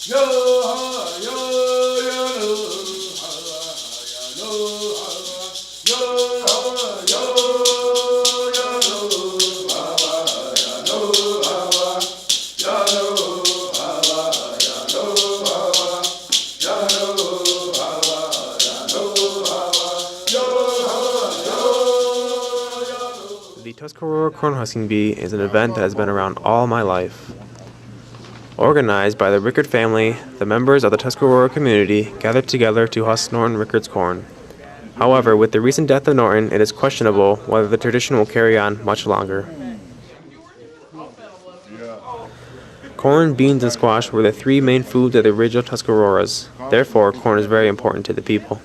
The Tuscarora Corn Husking Bee is an event that has been around all my life. Organized by the Rickard family, the members of the Tuscarora community gathered together to husk Norton Rickard's corn. However, with the recent death of Norton, it is questionable whether the tradition will carry on much longer. Corn, beans, and squash were the three main foods of the original Tuscaroras. Therefore, corn is very important to the people.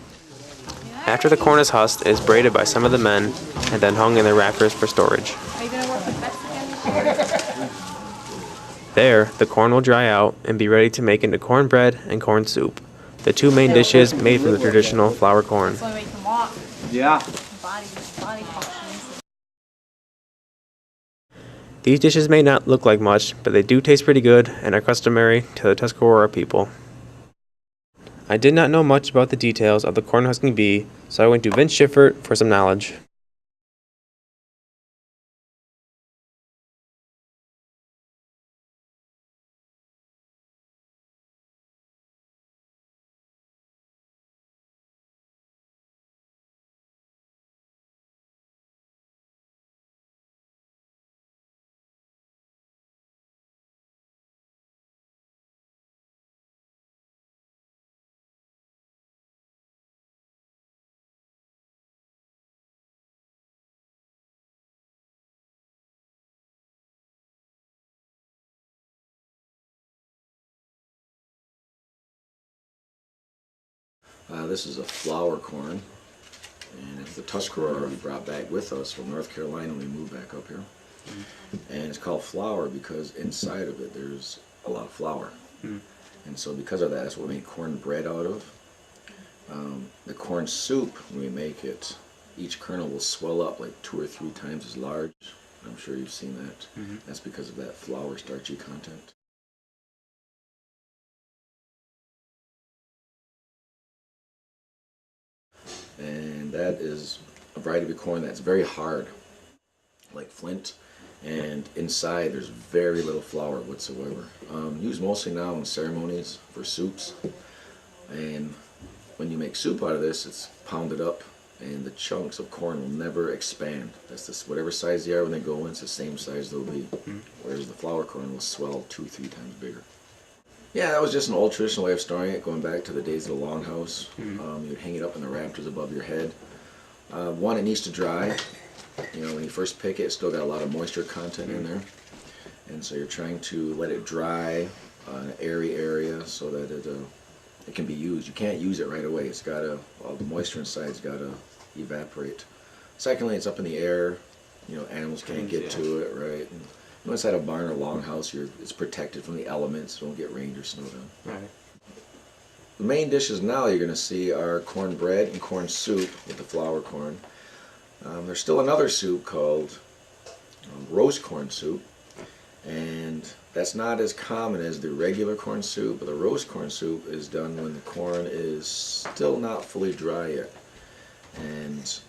After the corn is husked, it is braided by some of the men and then hung in the rafters for storage. Are you going to work with Mexican? There, the corn will dry out and be ready to make into cornbread and corn soup, the two main dishes made from the traditional flour corn. So we can walk. Yeah. Body functions. These dishes may not look like much, but they do taste pretty good and are customary to the Tuscarora people. I did not know much about the details of the corn husking bee, so I went to Vince Schiffert for some knowledge. This is a flour corn, and it's the Tuscarora we brought back with us from North Carolina when we moved back up here. And it's called flour because inside of it there's a lot of flour. And so because of that, that's what we make corn bread out of. The corn soup, when we make it, each kernel will swell up like 2 or 3 times as large. I'm sure you've seen that. That's because of that flour starchy content. And that is a variety of corn that's very hard, like flint, and inside there's very little flour whatsoever. Used mostly now in ceremonies for soups, and when you make soup out of this, it's pounded up, and the chunks of corn will never expand. That's just whatever size they are when they go in, it's the same size they'll be, whereas the flour corn will swell 2 or 3 times bigger. Yeah, that was just an old traditional way of storing it, going back to the days of the longhouse. You'd hang it up in the rafters above your head. One, it needs to dry. You know, when you first pick it, it's still got a lot of moisture content in there. And so you're trying to let it dry in an airy area so that it can be used. You can't use it right away. It's got to, all the moisture inside's got to evaporate. Secondly, it's up in the air. You know, animals can't get to it, right? And, inside a barn or longhouse, it's protected from the elements. Don't get rained or snowed on. Right. The main dishes now you're going to see are cornbread and corn soup with the flour corn. There's still another soup called roast corn soup, and that's not as common as the regular corn soup, but the roast corn soup is done when the corn is still not fully dry yet. And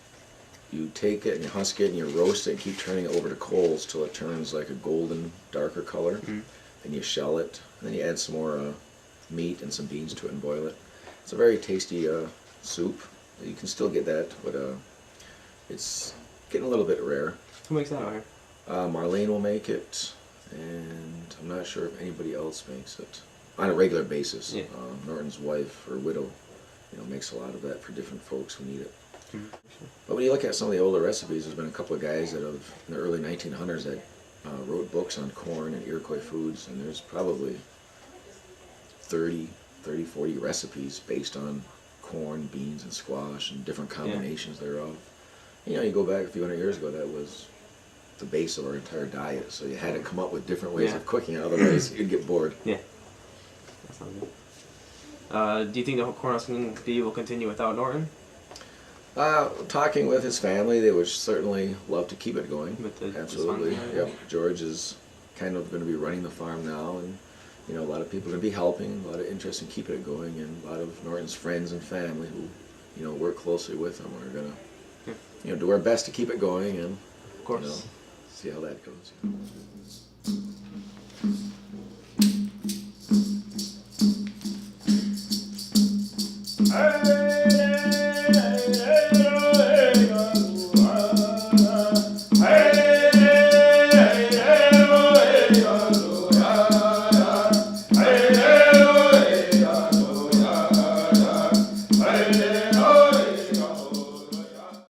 you take it and you husk it and you roast it and keep turning it over to coals till it turns like a golden, darker color. Then you shell it, and then you add some more meat and some beans to it and boil it. It's a very tasty soup. You can still get that, but it's getting a little bit rare. Who makes that out here? Marlene will make it, and I'm not sure if anybody else makes it on a regular basis. Yeah. Norton's wife or widow, makes a lot of that for different folks who need it. But when you look at some of the older recipes, there's been a couple of guys that have, in the early 1900s, that wrote books on corn and Iroquois foods, and there's probably 30, 40 recipes based on corn, beans, and squash, and different combinations thereof. You go back a few hundred years ago, that was the base of our entire diet, so you had to come up with different ways of cooking it, otherwise you'd get bored. Yeah. That sounds good. Do you think the Corn Husking Bee will continue without Norton? Talking with his family, they would certainly love to keep it going. With the Absolutely. farm, Yep. George is kind of going to be running the farm now, and you know, a lot of people are going to be helping, a lot of interest in keeping it going, and a lot of Norton's friends and family who, you know, work closely with them are going to, you know, do our best to keep it going and, Of course. you know, see how that goes.